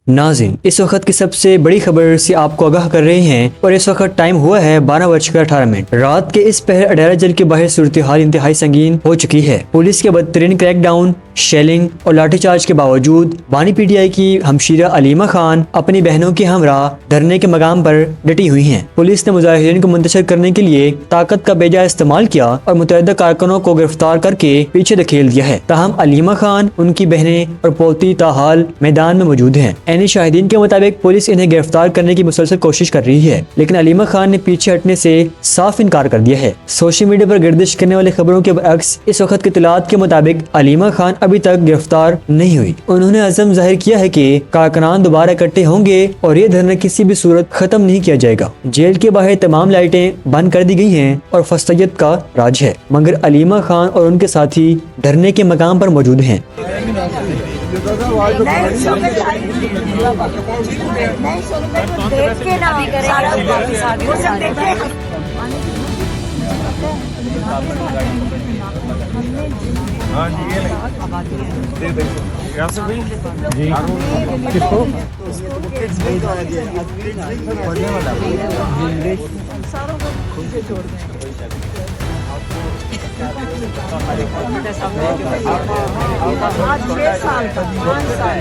नाज़रीन, इस वक्त की सबसे बड़ी खबर से आपको आगाह कर रहे हैं और इस वक्त टाइम हुआ है 12:18। रात के इस पहर अडारा जेल के बाहर सूरत हाल इंतहाई संगीन हो चुकी है। पुलिस के बदतरीन क्रैकडाउन, शेलिंग और लाठीचार्ज के बावजूद बानी पीटीआई की हमशीरा अलीमा खान अपनी बहनों के हमराह धरने के मकाम पर डटी हुई हैं। पुलिस ने मुजाहिरीन को मुंतशिर करने के लिए ताकत का बेजा इस्तेमाल किया और मुतअद्दिद कारकुनों को गिरफ्तार करके पीछे धकेल दिया है। ताहम अलीमा खान, उनकी बहनें और पोती ताहाल मैदान में मौजूद हैं। ऐनी शाहिदीन के मुताबिक पुलिस इन्हें गिरफ्तार करने की मुसलसल कोशिश कर रही है, लेकिन अलीमा खान ने पीछे हटने से साफ इनकार कर दिया है। सोशल मीडिया पर गर्दिश करने वाली खबरों के बरअक्स इस वक्त की इत्तलात के मुताबिक अलीमा खान अभी तक गिरफ्तार नहीं हुई। उन्होंने अज़म जाहिर किया है कि कारकुनान दोबारा इकट्ठे होंगे और ये धरना किसी भी सूरत खत्म नहीं किया जाएगा। जेल के बाहर तमाम लाइटें बंद कर दी गई हैं और फस्तैयत का राज है, मगर अलीमा खान और उनके साथी धरने के मकाम पर मौजूद हैं। हाँ जी, ये जी किसको आज 6 साल तक 5 साल